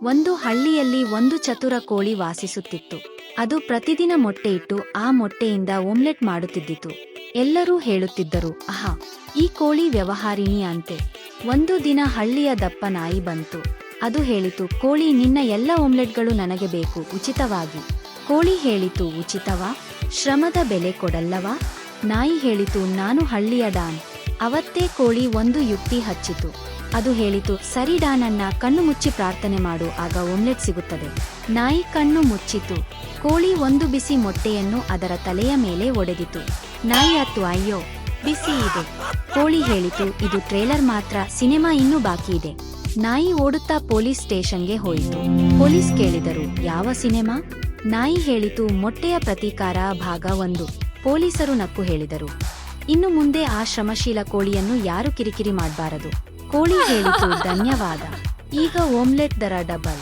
ಒಂದು ಹಳ್ಳಿಯಲ್ಲಿ ಒಂದು ಚತುರ ಕೋಳಿ ವಾಸಿಸುತ್ತಿತ್ತು. ಅದು ಪ್ರತಿದಿನ ಮೊಟ್ಟೆ ಇಟ್ಟು ಆ ಮೊಟ್ಟೆಯಿಂದ ಆಮ್ಲೆಟ್ ಮಾಡುತ್ತಿದ್ದಿತು. ಎಲ್ಲರೂ ಹೇಳುತ್ತಿದ್ದರು, ಆಹಾ, ಈ ಕೋಳಿ ವ್ಯವಹಾರಿಣಿ ಅಂತೆ. ಒಂದು ದಿನ ಹಳ್ಳಿಯ ದಪ್ಪ ನಾಯಿ ಬಂತು. ಅದು ಹೇಳಿತು, ಕೋಳಿ, ನಿನ್ನ ಎಲ್ಲ ಆಮ್ಲೆಟ್ಗಳು ನನಗೆ ಬೇಕು, ಉಚಿತವಾಗಿ. ಕೋಳಿ ಹೇಳಿತು, ಉಚಿತವಾ? ಶ್ರಮದ ಬೆಲೆ ಕೊಡಲ್ಲವಾ? ನಾಯಿ ಹೇಳಿತು, ನಾನು ಹಳ್ಳಿಯ ಡಾನ್. ಅವತ್ತೇ ಕೋಳಿ ಒಂದು ಯುಕ್ತಿ ಹಚ್ಚಿತು. ಅದು ಹೇಳಿತು, ಸರಿ ಡಾನಣ್ಣ, ಕಣ್ಣು ಮುಚ್ಚಿ ಪ್ರಾರ್ಥನೆ ಮಾಡು, ಆಗ ಆಮ್ಲೆಟ್ ಸಿಗುತ್ತದೆ. ನಾಯಿ ಕಣ್ಣು ಮುಚ್ಚಿತು. ಕೋಳಿ ಒಂದು ಬಿಸಿ ಮೊಟ್ಟೆಯನ್ನು ಅದರ ತಲೆಯ ಮೇಲೆ ಒಡೆದಿತು. ನಾಯಿ ಅತ್ತು, ಅಯ್ಯೋ, ಬಿಸಿ ಇದೆ. ಕೋಳಿ ಹೇಳಿತು, ಇದು ಟ್ರೇಲರ್ ಮಾತ್ರ, ಸಿನೆಮಾ ಇನ್ನೂ ಬಾಕಿ ಇದೆ. ನಾಯಿ ಓಡುತ್ತಾ ಪೊಲೀಸ್ ಸ್ಟೇಷನ್ಗೆ ಹೋಯಿತು. ಪೊಲೀಸ್ ಕೇಳಿದರು, ಯಾವ ಸಿನೆಮಾ? ನಾಯಿ ಹೇಳಿತು, ಮೊಟ್ಟೆಯ ಪ್ರತೀಕಾರ ಭಾಗ 1. ಪೊಲೀಸರು ನಕ್ಕು ಹೇಳಿದರು, ಇನ್ನು ಮುಂದೆ ಆ ಶ್ರಮಶೀಲ ಕೋಳಿಯನ್ನು ಯಾರು ಕಿರಿಕಿರಿ ಮಾಡಬಾರದು. ಕೋಳಿ ಹೇಳಿತು, ಧನ್ಯವಾದ, ಈಗ ಆಮ್ಲೆಟ್ ದರ ಡಬಲ್.